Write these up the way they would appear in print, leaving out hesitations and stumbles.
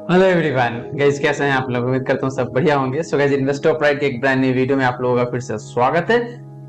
Hello everyone guys, कैसे हैं आप लोग। उम्मीद करता हूँ सब बढ़िया होंगे। सो गाइस, इन्वेस्टर प्राइड के एक ब्रांड न्यू वीडियो में आप लोगों का फिर से स्वागत है।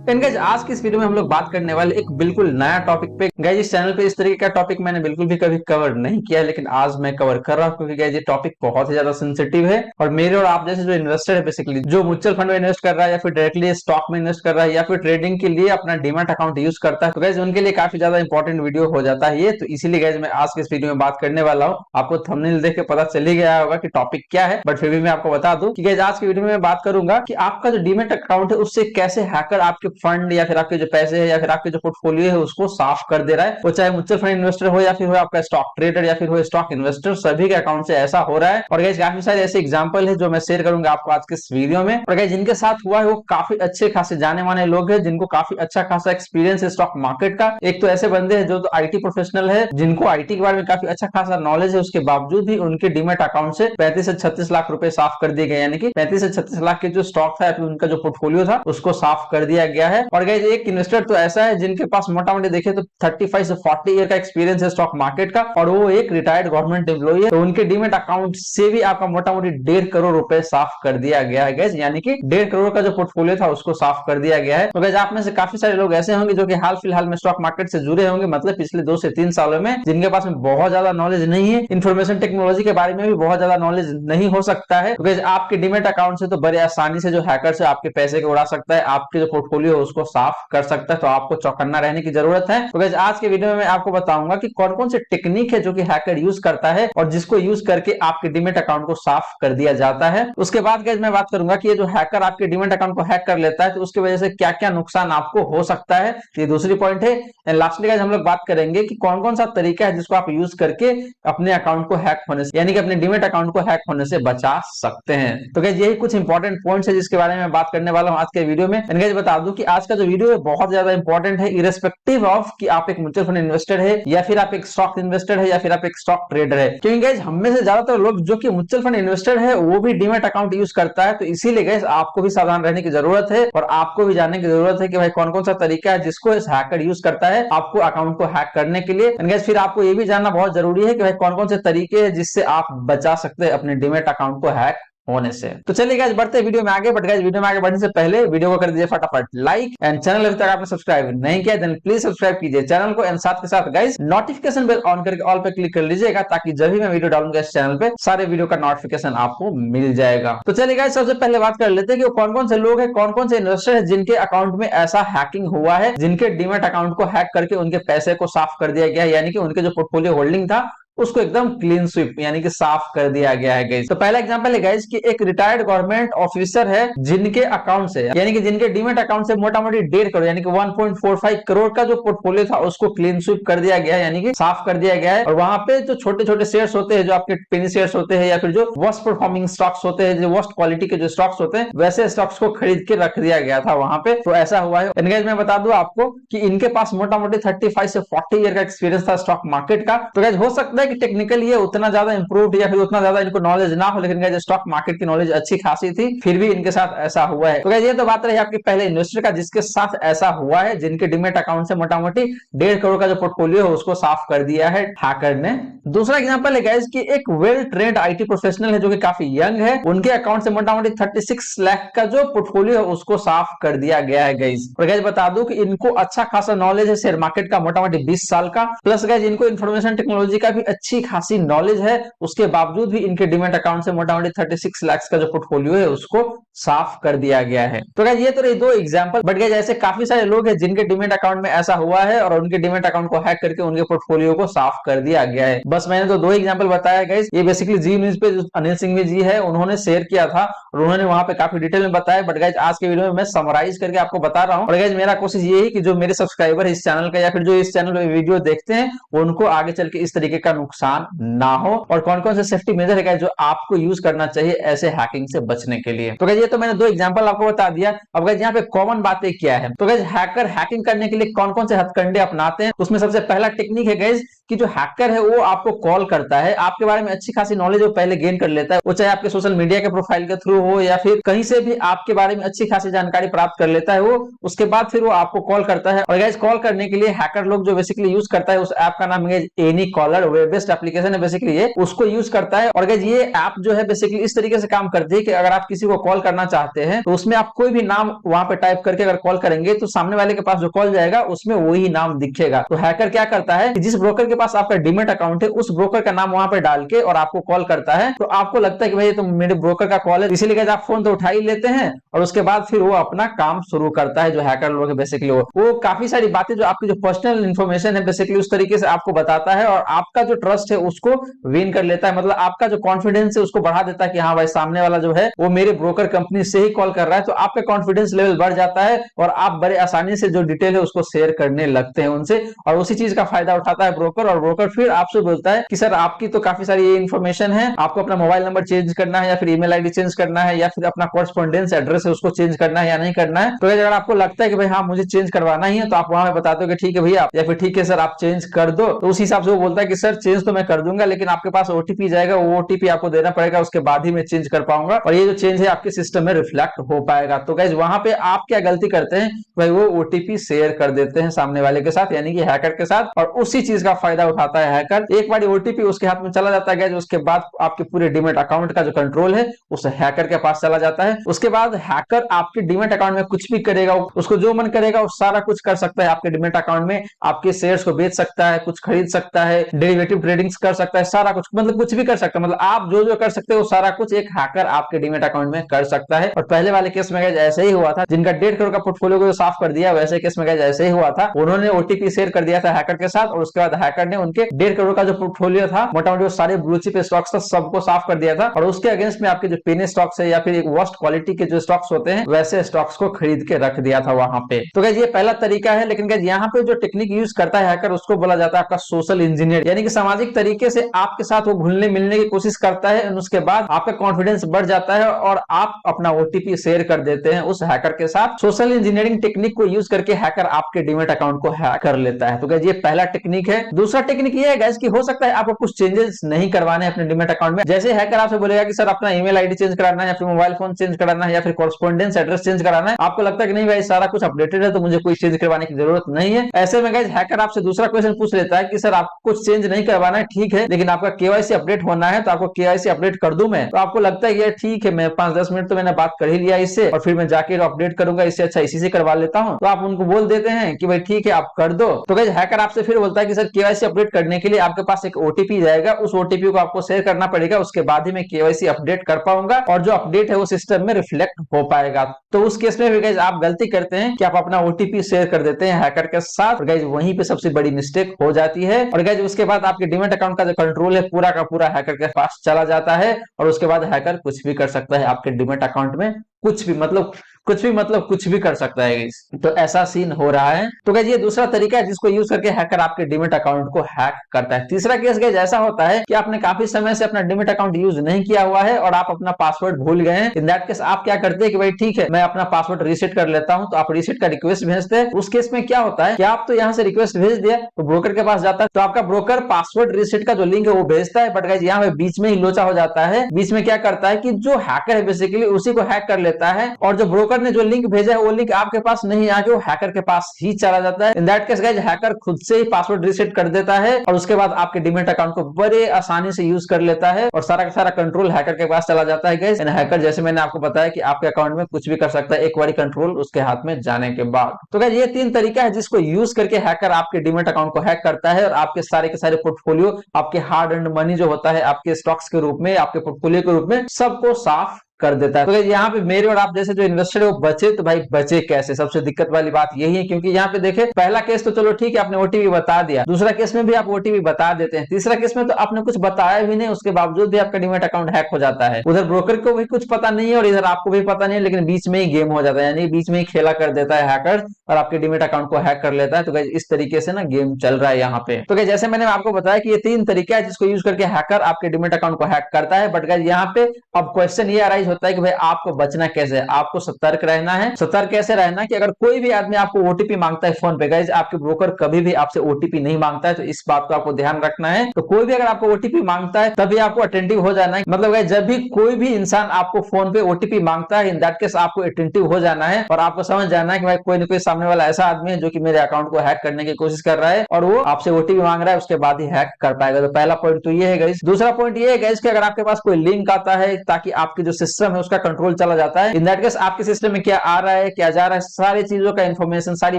एंड गाइस, आज की इस वीडियो में हम लोग बात करने वाले एक बिल्कुल नया टॉपिक पे। गाइस, इस चैनल पे इस तरीके का टॉपिक मैंने बिल्कुल भी कभी कवर नहीं किया है, लेकिन आज मैं कवर कर रहा हूँ क्योंकि गाइस ये टॉपिक बहुत ही ज्यादा सेंसिटिव है और मेरे और आप जैसे जो इन्वेस्टर है, बेसिकली जो म्यूचुअल फंड में इन्वेस्ट कर रहा है या फिर डायरेक्टली स्टॉक में इन्वेस्ट कर रहा है या फिर ट्रेडिंग के लिए अपना डीमैट अकाउंट यूज करता है, तो गाइस उनके लिए काफी ज्यादा इंपॉर्टेंट वीडियो हो जाता है ये। तो इसीलिए गाइस मैं आज के इस वीडियो में बात करने वाला हूँ। आपको थंबनेल देख के पता चल ही गया होगा कि टॉपिक क्या है, बट फिर भी मैं आपको बता दूं कि गाइस आज की वीडियो में मैं बात करूंगा कि आपका जो डीमैट अकाउंट है उससे कैसे हैकर आपके फंड या फिर आपके जो पैसे है या फिर आपके जो पोर्टफोलियो है उसको साफ कर दे रहा है। वो चाहे म्यूचुअल फंड इन्वेस्टर हो या फिर हो आपका स्टॉक ट्रेडर या फिर हो स्टॉक इन्वेस्टर, सभी के अकाउंट से ऐसा हो रहा है। और गाइस काफी सारे ऐसे एग्जांपल है जो मैं शेयर करूंगा आपको आज के इस वीडियो में। और गाइस जिनके साथ हुआ है वो काफी अच्छे खासे जाने माने लोग हैं, जिनको काफी अच्छा खासा एक्सपीरियंस है स्टॉक मार्केट का। एक तो ऐसे बंदे हैं जो तो आईटी प्रोफेशनल है, जिनको आईटी के बारे में काफी अच्छा खासा नॉलेज है, उसके बावजूद भी उनके डीमैट अकाउंट से 35 से 36 लाख रुपए साफ कर दिए गए। यानी कि 35 से 36 लाख के जो स्टॉक था या फिर उनका जो पोर्टफोलियो था उसको साफ कर दिया गया है। और गाइस एक इन्वेस्टर तो ऐसा है जिनके पास मोटा मोटी देखे तो 35 से 40 ईयर का एक्सपीरियंस है स्टॉक मार्केट का, और वो एक रिटायर्ड गवर्नमेंट एम्प्लॉई है। तो उनके डीमैट अकाउंट से भी आपका मोटा मोटी 1.5 करोड़ रुपए साफ कर दिया गया है गाइस। यानी कि 1.5 करोड़ का जो पोर्टफोलियो था उसको साफ कर दिया गया है। तो गाइस आप में से काफी सारे लोग ऐसे होंगे जो कि हाल फिलहाल में स्टॉक मार्केट से जुड़े होंगे, मतलब पिछले 2 से 3 सालों में, जिनके पास में बहुत ज्यादा नॉलेज नहीं है, इंफॉर्मेशन टेक्नोलॉजी के बारे में भी बहुत ज्यादा नॉलेज नहीं हो सकता है। तो गाइस आपके डीमैट अकाउंट से तो बड़े आसानी से जो हैकर से आपके पैसे को उड़ा सकता है, आपके जो पोर्टफोलियो है उसको साफ कर सकता है। तो आपको चौकन्ना रहने की जरूरत है। तो गाइस आज के वीडियो में मैं आपको बताऊंगा कि कौन कौन से टेक्निक है जो कि हैकर यूज करता है और जिसको यूज करके आपके डीमैट अकाउंट को साफ कर दिया जाता है। उसके बाद गाइस मैं बात करूंगा कि ये जो हैकर आपके डीमैट अकाउंट को हैक कर लेता है तो उसकी वजह से क्या क्या नुकसान आपको हो सकता है, ये दूसरी पॉइंट है। एंड लास्टली गाइस हम लोग बात करेंगे कि कौन कौन सा तरीका है जिसको आप यूज करके अपने अकाउंट को हैक होने से, यानी कि अपने डीमैट अकाउंट को हैक होने से बचा सकते हैं। तो गाइस यही कुछ इंपॉर्टेंट पॉइंट्स है जिसके बारे में बात करने वाला हूं आज के वीडियो में। एंड गाइस बता दूं कि आज का जो वीडियो है बहुत ज्यादा इंपॉर्टेंट है, इरेस्पेक्टिव ऑफ कि आप एक म्यूचुअल फंड इन्वेस्टर है या फिर आप एक स्टॉक इन्वेस्टर है या फिर आप एक स्टॉक ट्रेडर है। क्योंकि गाइस हम में से ज्यादातर लोग जो कि म्यूचुअल फंड इन्वेस्टर है वो भी डीमैट अकाउंट यूज करता है। तो इसीलिए गाइस आपको भी सावधान रहने की जरूरत है और आपको भी जानने की जरूरत है कि भाई कौन कौन सा तरीका है जिसको इस हैकर यूज करता है आपको अकाउंट को हैक करने के लिए। एंड गाइस फिर आपको ये भी जानना बहुत जरूरी है कि भाई कौन कौन से तरीके हैं जिससे आप बचा सकते हैं अपने डीमैट अकाउंट को हैक होने से। तो चलिए गाइस बढ़ते हैं वीडियो में आगे। बट गाइस वीडियो में आगे बढ़ने से पहले वीडियो को कर दीजिए फटाफट लाइक, एंड चैनल अभी तक आपने सब्सक्राइब नहीं किया देन प्लीज सब्सक्राइब कीजिए चैनल को, एंड साथ के साथ गाइस नोटिफिकेशन बेल ऑन करके ऑल पे क्लिक कर लीजिएगा ताकि जब भी मैं वीडियो डालूंगा इस चैनल पे सारे वीडियो का नोटिफिकेशन आपको मिल जाएगा। तो चलिए गाइस सबसे पहले बात कर लेते हैं कि कौन कौन से लोग हैं, कौन कौन से इन्वेस्टर है जिनके अकाउंट में ऐसा हैकिंग हुआ है, जिनके डीमैट अकाउंट को हैक करके उनके पैसे को साफ कर दिया गया है, यानी कि उनके जो पोर्टफोलियो होल्डिंग था उसको एकदम क्लीन स्वीप यानी कि साफ कर दिया गया है गाइस। तो पहला एग्जांपल है गाइस कि एक रिटायर्ड गवर्नमेंट ऑफिसर है जिनके अकाउंट से, यानी कि जिनके डीमैट अकाउंट से मोटा मोटी 1.5 करोड़ यानी कि 1.45 करोड़ का जो पोर्टफोलियो था उसको क्लीन स्वीप कर दिया गया है, यानी कि साफ कर दिया गया है। और वहां पे जो छोटे छोटे शेयर्स होते हैं, जो आपके पेनी शेयर्स होते हैं या फिर जो वर्स्ट परफॉर्मिंग स्टॉक्स होते हैं, जो वर्स्ट क्वालिटी के जो स्टॉक्स होते हैं, वैसे स्टॉक्स को खरीद के रख दिया गया था वहां पे। तो ऐसा हुआ है। गाइस मैं बता दूं आपको कि इनके पास मोटा मोटी 35 से 40 ईयर का एक्सपीरियंस था स्टॉक मार्केट का। तो गाइस हो सकता है कि टेक्निकली ये उतना ज्यादा इंप्रूव्ड या फिर उतना ज्यादा इनको नॉलेज ना हो, लेकिन गाइस स्टॉक मार्केट की नॉलेज अच्छी खासी थी, फिर भी इनके साथ ऐसा हुआ है। तो गाइस ये तो बात रही आपके पहले इन्वेस्टर का जिसके साथ ऐसा हुआ है, जिनके डीमैट अकाउंट से मोटा मोटी 1.5 करोड़ का जो पोर्टफोलियो है उसको साफ कर दिया है हैकर ने। दूसरा एग्जांपल है गाइस कि एक वेल ट्रेंड आईटी प्रोफेशनल है जो कि काफी यंग है, उनके अकाउंट से मोटा मोटी 36 लाख का जो पोर्टफोलियो है उसको साफ कर दिया गया है गाइस। और गाइस बता दूं कि इनको अच्छा खासा नॉलेज है शेयर मार्केट का, मोटा मोटी 20 साल का, प्लस गाइस इनको इंफॉर्मेशन टेक्नोलॉजी का भी अच्छी खासी नॉलेज है। उसके बावजूद भी इनके डीमैट अकाउंट से मोटा मोटी 36 लाख का जो पोर्टफोलियो है उसको साफ कर दिया गया है। तो गाइस ये तो रही 2 एग्जांपल। बट गाइस ऐसे काफी सारे लोग हैं जिनके डीमैट अकाउंट में ऐसा हुआ है और उनके डीमैट अकाउंट को हैक करके उनके पोर्टफोलियो को साफ कर दिया गया है। बस मैंने तो 2 एग्जांपल बताया गाइस। ये बेसिकली जी न्यूज पे जो अनिल सिंघवी जी है उन्होंने शेयर किया था और उन्होंने वहां पे काफी डिटेल में बताया। बट गाइस आज के वीडियो में मैं समराइज करके आपको बता रहा हूं। और गाइस मेरा कोशिश ये है कि जो मेरे सब्सक्राइबर है इस चैनल का या फिर जो इस चैनल पे वीडियो देखते हैं उनको आगे चल के इस तरीके का नुकसान ना हो, और कौन कौन से सेफ्टी मेजर है जो आपको यूज करना चाहिए ऐसे हैकिंग से बचने के लिए। तो गाइस ये तो मैंने 2 एग्जांपल आपको बता दिया। अब गाइस यहाँ पे कॉमन बातें क्या है, तो गाइस हैकर हैकिंग करने के लिए कौन कौन से हथकंडे अपनाते हैं, उसमें सबसे पहला टेक्निक है गाइस कि जो हैकर है वो आपको कॉल करता है, आपके बारे में अच्छी खासी नॉलेज वो पहले गेन कर लेता है, वो चाहे आपके सोशल मीडिया के प्रोफाइल के थ्रू हो या फिर कहीं से भी आपके बारे में अच्छी खासी जानकारी प्राप्त कर लेता है वो। उसके बाद फिर वो आपको कॉल करता है। और गाइस कॉल करने के लिए हैकर लोग जो बेसिकली यूज करता है उस ऐप का नाम है any caller, web based application है बेसिकली ये, उसको यूज करता है। और गाइस ये ऐप जो है बेसिकली इस तरीके से काम करती है कि अगर आप किसी को कॉल करना चाहते हैं तो उसमें आप कोई भी नाम वहां पे टाइप करके अगर कॉल करेंगे तो सामने वाले के पास जो कॉल जाएगा उसमें वही नाम दिखेगा। तो हैकर क्या करता है कि जिस ब्रोकर के पास आपका डीमैट अकाउंट है उस ब्रोकर का नाम वहां पे डाल के और आपको कॉल करता है, तो आपको लगता है कि भाई ये तो मेरे ब्रोकर का कॉल है, इसीलिए आप फोन तो उठा ही लेते हैं और उसके बाद फिर वो अपना काम शुरू करता है। जो हैकर लोग है बेसिकली वो काफी सारी बातें जो आपकी जो पर्सनल इंफॉर्मेशन है बेसिकली उस तरीके से आपको बताता है और आपका जो ट्रस्ट है उसको विन कर लेता है, मतलब आपका जो कॉन्फिडेंस है उसको बढ़ा देता है कि हाँ भाई सामने वाला जो है वो मेरे ब्रोकर कंपनी से ही कॉल कर रहा है। तो आपका कॉन्फिडेंस लेवल बढ़ जाता है और आप बड़े आसानी से जो डिटेल है उसको शेयर करने लगते हैं उनसे, और उसी चीज का फायदा उठाता है ब्रोकर। और ब्रोकर फिर आपसे बोलता है कि सर आपकी तो काफी सारी ये इन्फॉर्मेशन है, आपको अपना मोबाइल नंबर चेंज करना है या फिर ईमेल आईडी चेंज करना है या फिर अपना कॉरेस्पॉन्डेंस एड्रेस है उसको चेंज करना है या नहीं करना है। तो अगर आपको लगता है कि भाई हाँ मुझे चेंज करवाना ही है तो आप वहां पे बताते हो कि ठीक है भैया या फिर ठीक है सर आप चेंज कर दो। तो उस हिसाब से वो बोलता है कि सर चेंज तो मैं कर दूंगा लेकिन आपके पास ओटीपी जाएगा, वो ओटीपी आपको देना पड़ेगा, उसके बाद ही मैं चेंज कर पाऊंगा और ये जो चेंज है आपके सिस्टम में रिफ्लेक्ट हो पाएगा। तो गाइस वहां पे आप क्या गलती करते हैं भाई, वो ओटीपी शेयर कर देते हैं सामने वाले के साथ यानी कि हैकर के साथ, और उसी चीज का फायदा उठाता है हैकर। एक बार ओटीपी उसके हाथ में चला जाता है गाइस, उसके बाद आपके पूरे डीमैट अकाउंट का जो कंट्रोल है उस हैकर के पास चला जाता है। उसके बाद हैकर आपके डीमैट अकाउंट में कुछ भी करेगा, उसको जो मन करेगा वो सारा कुछ कर सकता है आपके डीमैट अकाउंट में। आपके शेयर्स को बेच सकता है, कुछ खरीद सकता है, डेरिवेटिव ट्रेडिंग्स कर सकता है, सारा कुछ मतलब कुछ भी कर सकता है, मतलब आप जो जो कर सकते हो सारा कुछ एक हैकर आपके डीमैट अकाउंट में कर सकता है। और पहले वाले केस में गाइस ऐसे ही हुआ था, जिनका 1.5 करोड़ का पोर्टफोलियो को साफ कर दिया वैसे केस में गाइस ऐसे ही हुआ था। उन्होंने ओटीपी शेयर कर दिया था हैकर के साथ और उसके बाद हैकर ने उनके 1.5 करोड़ का जो पोर्टफोलियो था मोटा मोटी सारे ब्लू चिप स्टॉक्स था सबको साफ कर दिया था और उसके अगेंस्ट में आपके जो पेनी स्टॉक्स है या फिर एक वर्स्ट क्वालिटी के जो स्टॉक्स होते हैं वैसे स्टॉक्स को खरीद के रख दिया था वहां पे। तो गाइस ये पहला तरीका है, लेकिन गाइस यहाँ पे जो टेक्निक यूज करता है हैकर उसको बोला जाता है आपका सोशल इंजीनियर, यानी कि सामाजिक तरीके से आपके साथ वो घुलने मिलने की कोशिश करता है और उसके बाद आपका कॉन्फिडेंस बढ़ जाता है और आप अपना ओटीपी शेयर कर देते हैं उस हैकर के साथ। सोशल इंजीनियरिंग टेक्निक को यूज करके हैकर आपके डीमैट अकाउंट को हैक कर लेता है। तो गाइस ये पहला टेक्निक है। दूसरा टेक्निक ये है गाइस कि हो सकता है आपको कुछ चेंजेस नहीं करवाने अपने डीमैट अकाउंट में, जैसे हैकर आपसे बोलेगा कि सर अपना ईमेल आईडी चेंज कराना है या फिर मोबाइल फोन चेंज कराना है या फिर कॉरेस्पॉन्डेंस एड्रेस चेंज कराना है, आपको लगता है कि नहीं भाई सारा कुछ अपडेटेड है तो मुझे कोई चेंज करवाने की जरूरत नहीं है। ऐसे में गाइस हैकर आपसे दूसरा क्वेश्चन पूछ लेता है कि सर आप कुछ चेंज नहीं करवाना है ठीक है, लेकिन आपका केवाईसी अपडेट होना है तो आपको केवाईसी अपडेट कर दूं मैं। तो आपको लगता है कि ठीक है मैं 5-10 मिनट तो मैंने बात कर ही लिया इससे और फिर मैं जाके अपडेट करूंगा, इससे अच्छा इसी से करवा लेता हूं। तो आप उनको बोल देते हैं कि भाई ठीक है आप कर दो। तो गाइस हैकर आपसे फिर बोलता है कि सर केवाईसी अपडेट करने के लिए आपके पास एक ओटीपी जाएगा, उस ओटीपी को आपको शेयर करना पड़ेगा, उसके बाद ही मैं केवाईसी अपडेट कर पाऊंगा और जो अपडेट है वो सिस्टम में रिफ्लेक्ट हो पाएगा। तो उस केस में भी गाइस आप गलती करते हैं कि आप अपना ओटीपी शेयर कर देते हैं हैकर के साथ और गाइस वहीं पे सबसे बड़ी मिस्टेक हो जाती है। और गाइस उसके बाद आपके डीमैट अकाउंट का जो कंट्रोल है पूरा का पूरा हैकर के पास चला जाता है और उसके बाद हैकर कुछ भी कर सकता है आपके डीमैट अकाउंट में, कुछ भी मतलब कुछ भी कर सकता है गाइस। तो ऐसा सीन हो रहा है। तो गाइस ये दूसरा तरीका है जिसको यूज करके हैकर आपके डीमैट अकाउंट को हैक करता है। तीसरा केस गाइस ऐसा होता है कि आपने काफी समय से अपना डीमैट अकाउंट यूज नहीं किया हुआ है और आप अपना पासवर्ड भूल गए हैं। इन दैट केस आप क्या करते हैं कि भाई ठीक है मैं अपना पासवर्ड रीसेट कर लेता हूं, तो आप रीसेट का रिक्वेस्ट भेजते हैं। उस केस में क्या होता है कि आप तो यहाँ से रिक्वेस्ट भेज दिया तो ब्रोकर के पास जाता है, तो आपका ब्रोकर पासवर्ड रीसेट का जो लिंक है वो भेजता है, बट गाइस यहाँ पे बीच में ही लोचा हो जाता है। बीच में क्या करता है कि जो हैकर है बेसिकली उसी को हैक कर लेता है और जो ब्रोकर ने जो लिंक भेजा है वो लिंक आपके पास नहीं आके वो हैकर के पास ही चला जाता है। In that case guys hacker खुद से ही पासवर्ड रीसेट कर देता है और उसके बाद आपके डीमैट अकाउंट को बड़े आसानी से यूज कर लेता है और सारा का सारा कंट्रोल हैकर के पास चला जाता है गाइस। हैकर जैसे मैंने आपको बताया कि आपके अकाउंट में कुछ भी कर सकता है एक बार कंट्रोल उसके हाथ में जाने के बाद। तो गाइस ये 3 तरीका है जिसको यूज करके हैकर आपके डीमैट अकाउंट को हैक करता है और आपके सारे के सारे पोर्टफोलियो, आपके हार्ड एंड मनी जो होता है आपके स्टॉक्स के रूप में, आपके पोर्टफोलियो के रूप में सबको साफ कर देता है। तो यहाँ पे मेरे और आप जैसे जो इन्वेस्टर है वो बचे, तो भाई बचे कैसे, सबसे दिक्कत वाली बात यही है। क्योंकि यहाँ पे देखे पहला केस तो चलो ठीक है आपने ओटीपी बता दिया, दूसरा केस में भी आप ओटीपी बता देते हैं, तीसरा केस में तो आपने कुछ बताया भी नहीं उसके बावजूद भी आपका डीमैट अकाउंट हैक हो जाता है। उधर ब्रोकर को भी कुछ पता नहीं है और इधर आपको भी पता नहीं है, लेकिन बीच में ही गेम हो जाता है, यानी बीच में ही खेला कर देता है हैकर और आपके डीमैट अकाउंट को हैक कर लेता है। तो गाइस इस तरीके से ना गेम चल रहा है यहाँ पे। तो गाइस जैसे मैंने आपको बताया कि ये 3 तरीका है जिसको यूज करके हैकर आपके डीमैट अकाउंट को हैक करता है। बट गाइस यहाँ पे अब क्वेश्चन ये आ रहा है गाइज होता है कि भाई आपको बचना कैसे है, आपको सतर्क रहना है। सतर्क कैसे रहना कि अगर कोई भी आदमी आपको ओटीपी मांगता है फोन पे, गाइज आपके ब्रोकर कभी भी आपसे ओटीपी नहीं मांगता है, तो इस बात को आपको ध्यान रखना है। तो कोई भी अगर आपको ओटीपी मांगता है तभी आपको अटेंटिव हो जाना है। मतलब गाइज जब भी कोई भी इंसान आपको फोन पे ओटीपी मांगता है, इन दैट केस आपको अटेंटिव हो जाना है और आपको समझ जाना है कि भाई कोई ना कोई सामने वाला ऐसा आदमी है जो कि मेरे अकाउंट को हैक करने की कोशिश कर रहा है और वो आपसे ओटीपी मांग रहा है, उसके बाद ही हैक कर पाएगा। तो पहला पॉइंट तो ये है गाइस। दूसरा पॉइंट ये है गाइस कि अगर आपके पास कोई लिंक आता है ताकि आपके जो सिस्टम है उसका कंट्रोल चला जाता है, इन दैट केस आपके सिस्टम में क्या आ रहा है क्या जा रहा है, सारी चीजों का इन्फॉर्मेशन, सारी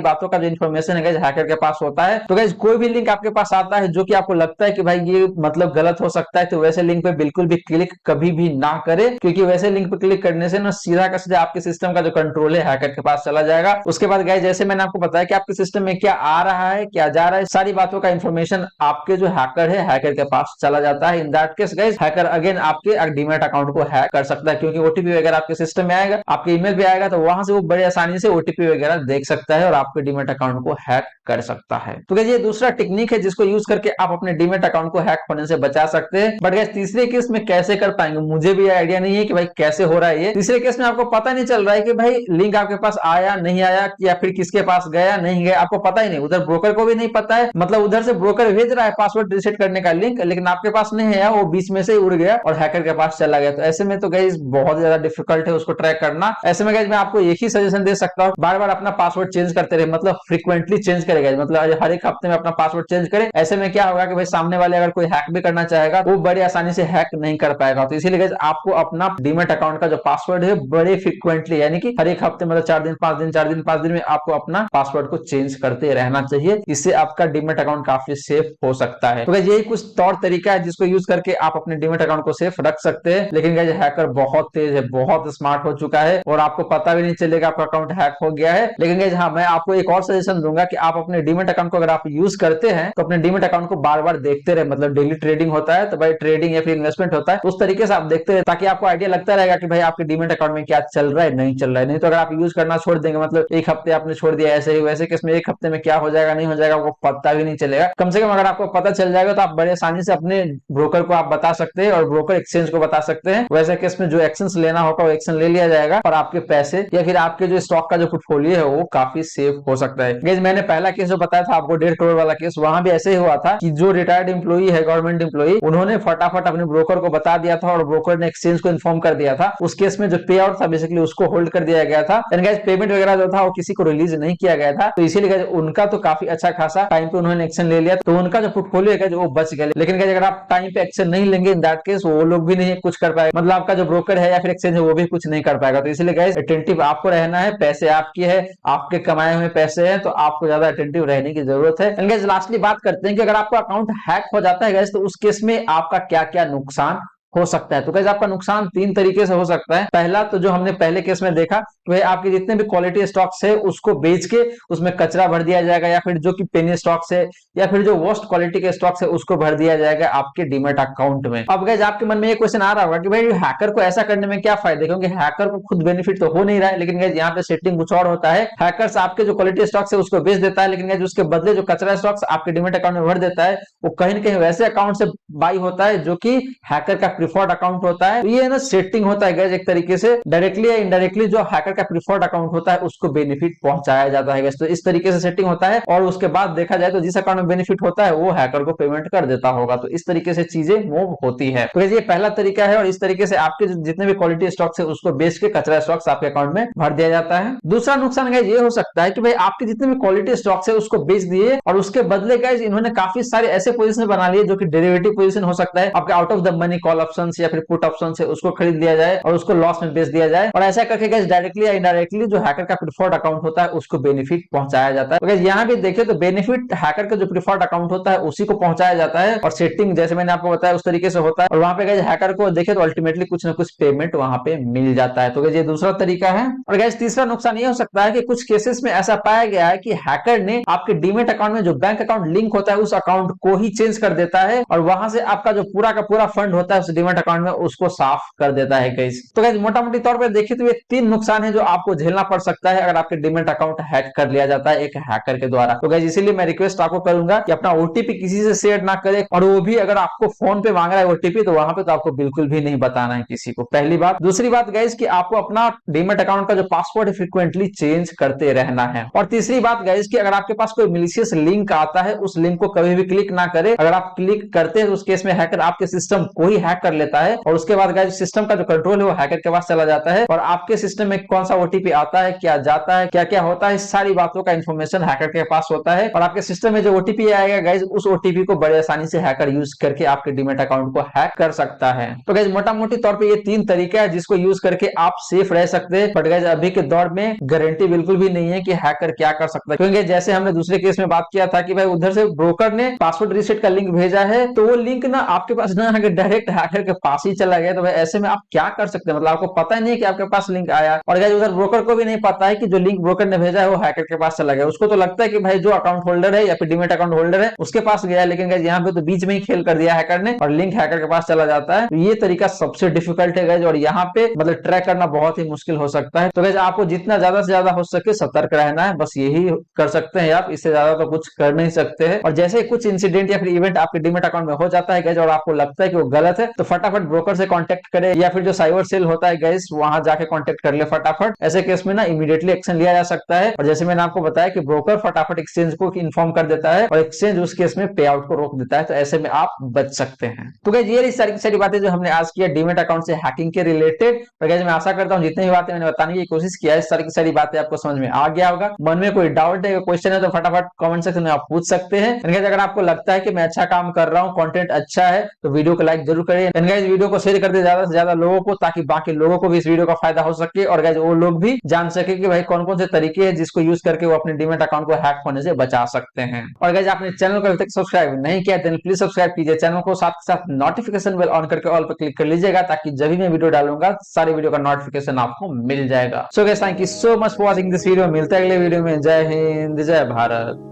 बातों का जो इन्फॉर्मेशन है गाइस हैकर के पास होता है। तो गाइस कोई भी लिंक आपके पास आता है जो कि आपको लगता है कि भाई ये मतलब गलत हो सकता है, तो वैसे लिंक पे बिल्कुल भी क्लिक कभी भी ना करे, क्योंकि वैसे लिंक पे क्लिक करने से ना सीधा का सीधा आपके सिस्टम का जो कंट्रोल है हैकर के पास चला जाएगा। उसके बाद गाइस जैसे मैंने आपको बताया कि आपके सिस्टम में क्या आ रहा है क्या जा रहा है, सारी बातों का इंफॉर्मेशन आपके जो हैकर है हैकर के पास चला जाता है। In that case guys hacker again आपके डीमैट अकाउंट को हैक कर सकता है, क्योंकि ओटीपी वगैरह आपके सिस्टम में आएगा, आपके ईमेल पे आएगा, तो वहां से वो बड़े आसानी से ओटीपी वगैरह देख सकता है और आपके डीमैट अकाउंट को हैक कर सकता है। तो गाइस ये दूसरा टेक्निक है जिसको यूज करके आप अपने डीमैट अकाउंट को हैक होने से बचा सकते हैं। बट गाइस तीसरे केस में कैसे कर पाएंगे, मुझे भी आइडिया नहीं है कि भाई कैसे हो रहा है ये। तीसरे केस में आपको पता नहीं चल रहा है कि भाई लिंक आपके पास आया नहीं आया या फिर किसके पास गया नहीं गया, आपको पता ही नहीं, उधर ब्रोकर को भी नहीं पता है। मतलब उधर से ब्रोकर भेज रहा है पासवर्ड रीसेट करने का लिंक, लेकिन आपके पास नहीं है, वो बीच में से ही उड़ गया और हैकर के पास चला गया। तो ऐसे में तो गाइस बहुत ज्यादा डिफिकल्ट है उसको ट्रैक करना। ऐसे में गाइस मैं आपको एक ही सजेशन दे सकता हूँ, बार बार अपना पासवर्ड चेंज करते रहे, मतलब फ्रीक्वेंटली चेंज करेगा, मतलब हर एक हफ्ते में अपना पासवर्ड चेंज करे। ऐसे में क्या होगा कि भाई सामने वाले अगर कोई हैक भी करना चाहेगा वो बड़ी आसानी से हैक नहीं कर पाएगा। तो इसीलिए गाइस आपको अपना डीमैट अकाउंट का जो पासवर्ड है बड़े फ्रीक्वेंटली, यानी कि हर एक हफ्ते मतलब 4 दिन 5 दिन 4 दिन 5 दिन में आपको अपना पासवर्ड को चेंज करते रहना चाहिए। इससे आपका डीमैट अकाउंट काफी सेफ हो सकता है। तो गाइस यही कुछ तौर तरीका है जिसको यूज करके आप अपने डीमैट अकाउंट को सेफ रख सकते हैं। लेकिन गाइस हैकर बहुत तेज है, बहुत स्मार्ट हो चुका है और आपको पता भी नहीं चलेगा आपका अकाउंट हैक हो गया है। लेकिन गाइस हाँ, मैं आपको एक और सजेशन दूंगा कि आप अपने डीमैट अकाउंट को अगर आप यूज करते हैं तो अपने डीमैट अकाउंट को बार बार देखते रहे। मतलब डेली ट्रेडिंग होता है तो भाई ट्रेडिंग या फिर इन्वेस्टमेंट होता है, उस तरीके से आप देखते रहे ताकि आपको आइडिया लगता रहेगा कि भाई आपके डीमैट अकाउंट में क्या चल रहा है नहीं चल रहा है। नहीं तो अगर आप यूज करना छोड़ देंगे, मतलब एक हफ्ते आपने छोड़ दिया ऐसे ही, वैसे केस में एक हफ्ते में क्या हो जाएगा नहीं हो जाएगा आपको पता भी नहीं चलेगा। कम से कम अगर आपको पता चल जाएगा तो आप बड़े आसानी से अपने ब्रोकर को आप बता सकते हैं और ब्रोकर एक्सचेंज को बता सकते हैं। वैसे केस में जो एक्शन लेना होगा वो एक्शन ले लिया जाएगा और आपके पैसे या फिर आपके जो स्टॉक का जो पोर्टफोलियो है वो काफी सेफ हो सकता है। गाइस मैंने पहला केस जो बताया था आपको 1.5 करोड़ वाला केस, वहां भी ऐसे ही हुआ था कि जो रिटायर्ड एम्प्लॉई है गवर्नमेंट एम्प्लॉई, उन्होंने फटाफट अपने ब्रोकर को बता दिया था और ब्रोकर ने एक्सचेंज को इन्फॉर्म कर दिया था। उस केस में जो पे आउट था बेसिकली उसको होल्ड कर दिया गया था, गाइस पेमेंट वगैरह जो था वो किसी को रिलीज नहीं किया गया था। तो इसीलिए गाइस उनका तो काफी अच्छा खासा टाइम पे उन्होंने एक्शन ले लिया, तो उनका जो पोर्टफोलियो है वो बच गया। लेकिन गाइस अगर आप टाइम पे एक्शन नहीं लेंगे इन दैट केस वो लोग भी नहीं कुछ कर पाएगा, मतलब आपका जो ब्रोकर है या फिर एक्सचेंज है वो भी कुछ नहीं कर पाएगा। तो इसलिए गाइस अटेंटिव आपको रहना है, पैसे आपके है, आपके कमाए हुए पैसे हैं, तो आपको ज्यादा अटेंटिव रहने की जरूरत है। एंड गाइस लास्टली बात करते हैं कि अगर आपका अकाउंट हैक हो जाता है गाइस तो उस केस में आपका क्या क्या नुकसान हो सकता है। तो गाइस आपका नुकसान 3 तरीके से हो सकता है। पहला तो जो हमने पहले केस में देखा कि भाई आपके जितने भी क्वालिटी स्टॉक्स है उसको बेच के उसमें कचरा भर दिया जाएगा, या फिर जो कि पेनी स्टॉक्स है या फिर जो वर्स्ट क्वालिटी के स्टॉक्स है उसको भर दिया जाएगा आपके डीमैट अकाउंट में। अब गाइस आपके मन में ये क्वेश्चन आ रहा होगा कि भाई हैकर को ऐसा करने में क्या फायदा, क्योंकि हैकर को खुद बेनिफिट तो हो नहीं रहा है। लेकिन गाइस यहाँ पे सेटिंग कुछ और होता है, हैकर्स आपके जो क्वालिटी स्टॉक्स है उसको बेच देता है, लेकिन गाइस उसके बदले जो कचरा स्टॉक्स आपके डीमैट अकाउंट में भर देता है वो कहीं ना कहीं वैसे अकाउंट से बाई होता है जो कि हैकर का प्रिफर्ड अकाउंट होता है। तो ये ना सेटिंग होता है गाइस, एक तरीके से डायरेक्टली या इनडायरेक्टली जो हैकर का प्रिफर्ड अकाउंट होता है उसको बेनिफिट पहुंचाया जाता है गाइस। तो इस तरीके से सेटिंग होता है और उसके बाद देखा जाए तो जिस अकाउंट में बेनिफिट होता है वो हैकर को पेमेंट कर देता होगा। तो इस तरीके से चीजें मूव होती है। तो ये पहला तरीका है और इस तरीके से आपके जितने भी क्वालिटी स्टॉक्स है उसको बेच के कचरा स्टॉक्स आपके अकाउंट में भर दिया जाता है। दूसरा नुकसान गाइस ये हो सकता है कि भाई आपके जितने भी क्वालिटी स्टॉक्स है उसको बेच दिए और उसके बदले गाइस इन्होंने काफी सारे ऐसे पोजीशन बना लिए जो कि डेरिवेटिव पोजीशन हो सकता है, आपके out of the money call option या फिर पुट ऑप्शन है उसको खरीद लिया जाए और उसको लॉस में बेच दिया जाए। और ऐसा करके गाइस डायरेक्टली या इनडायरेक्टली जो हैकर का प्रिफर्ड अकाउंट होता है उसको बेनिफिट पहुंचाया जाता है। तो गाइस यहाँ भी देखिए तो बेनिफिट हैकर का जो प्रिफर्ड अकाउंट होता है उसी को पहुंचाया जाता है और सेटिंग जैसे मैंने आपको बताया उस तरीके से होता है और वहां पे गाइस हैकर को देखे तो अल्टीमेटली कुछ ना कुछ पेमेंट वहां पे मिल जाता है। तो गाइस ये दूसरा तरीका है। और गाइस तीसरा नुकसान ये हो सकता है कि कुछ केसेस में ऐसा पाया गया है कि हैकर ने आपके डीमैट अकाउंट में जो बैंक अकाउंट लिंक होता है उस अकाउंट को ही चेंज कर देता है और वहां से आपका जो पूरा का पूरा फंड होता है उस डीमेट अकाउंट में उसको साफ कर देता है गाइस। तो गाइस मोटा मोटी तौर पर देखिए तो ये 3 नुकसान है जो आपको झेलना पड़ सकता है अगर आपके डीमेट अकाउंट हैक कर लिया जाता है एक हैकर के द्वारा। तो गाइस इसीलिए मैं रिक्वेस्ट आपको करूंगा कि अपना ओटीपी किसी से शेयर ना करें, और वो भी अगर आपको फोन पे मांग रहा है ओटीपी तो वहां पे तो आपको बिल्कुल भी नहीं बताना है किसी को, पहली बात। दूसरी बात गाइस कि आपको अपना डीमेट अकाउंट का जो पासवर्ड है फ्रीक्वेंटली चेंज करते रहना है। और तीसरी बात गाइस कि अगर आपके पास कोई मिलीशियस लिंक आता है उस लिंक को कभी भी क्लिक ना करें। अगर आप क्लिक करते हैं तो उस केस में हैकर आपके सिस्टम को ही हैक कर लेता है, और उसके बाद गाइस सिस्टम का जो कंट्रोल है वो हैकर के पास चला जाता है, और आपके सिस्टम में कौन सा ओटीपी आता है, क्या जाता है, क्या क्या होता है, इस सारी बातों का इंफॉर्मेशन हैकर के पास होता है। और आपके सिस्टम में जो ओटीपी आएगा गाइस उस ओटीपी को बड़े आसानी से हैकर यूज करके आपके डीमेट अकाउंट को हैक कर सकता है। तो गाइस मोटा मोटी तौर पे ये 3 तरीके हैं जिसको यूज करके आप सेफ रह सकते हैं। बट गाइस अभी के दौर में गारंटी बिल्कुल भी नहीं है कि हैकर क्या कर सकता है, क्योंकि जैसे हमने दूसरे केस में बात किया था कि भाई उधर से ब्रोकर ने पासवर्ड रीसेट का लिंक भेजा है, तो वो लिंक ना आपके पास ना अगर डायरेक्ट हैकर के पास ही चला गया, तो भाई ऐसे में आप क्या कर सकते हैं, मतलब आपको पता ही नहीं है कि आपके पास लिंक आया, और गाइस उधर ब्रोकर को भी नहीं पता है कि जो लिंक ब्रोकर ने भेजा है वो हैकर के पास चला गया। उसको तो लगता है कि भाई जो अकाउंट होल्डर है या फिर डीमेट अकाउंट होल्डर है उसके पास गया, लेकिन गाइस यहाँ पे तो बीच में ही खेल कर दिया हैकर ने और लिंक हैकर के पास चला जाता है। तो ये तरीका सबसे डिफिकल्ट है गाइस, और यहाँ पे मतलब ट्रैक करना बहुत ही मुश्किल हो सकता है। तो गाइस आपको जितना ज्यादा से ज्यादा हो सके सतर्क रहना है, बस यही कर सकते हैं आप, इससे ज्यादा तो कुछ कर नहीं सकते हैं। और जैसे कुछ इंसिडेंट या फिर इवेंट आपके डीमेट अकाउंट में हो जाता है गाइस और आपको लगता है कि वो गलत है, तो फटाफट ब्रोकर से कांटेक्ट करें, या फिर जो साइबर सेल होता है गाइस वहां जाके कांटेक्ट कर ले फटाफट। ऐसे केस में ना इमीडिएटली एक्शन लिया जा सकता है, और जैसे मैंने आपको बताया कि ब्रोकर फटाफट एक्सचेंज को इन्फॉर्म कर देता है और एक्सचेंज उस केस में पे आउट को रोक देता है, तो ऐसे में आप बच सकते हैं। तो गाइस ये सारी बातें जो हमने आज किया डीमेट अकाउंट से हैकिंग के रिलेटेड। तो गाइस मैं आशा करता हूँ जितनी भी बातें मैंने बताने की कोशिश किया है सारी बातें आपको समझ में आ गया होगा। मन में कोई डाउट है, क्वेश्चन है तो फटाफट कमेंट सेक्शन में आप पूछ सकते हैं। अगर आपको लगता है कि मैं अच्छा काम कर रहा हूँ, कंटेंट अच्छा है, तो वीडियो को लाइक जरूर करें। गाइस वीडियो को शेयर कर दे ज्यादा से ज्यादा लोगों को, ताकि बाकी लोगों को भी इस वीडियो का फायदा हो सके, और गाइस वो लोग भी जान सके कि भाई कौन कौन से तरीके हैं जिसको यूज करके वो अपने डीमेट अकाउंट को हैक होने से बचा सकते हैं। और गाइस आपने चैनल को अभी तक सब्सक्राइब नहीं किया तो प्लीज सब्सक्राइब कीजिए चैनल को, साथ के साथ नोटिफिकेशन बेल ऑन करके ऑल पर क्लिक कर लीजिएगा, ताकि जब भी मैं वीडियो डालूंगा सारी वीडियो का नोटिफिकेशन आपको मिल जाएगा। So guys thank you so much for watching this video. मिलते हैं अगले वीडियो में। जय हिंद, जय भारत।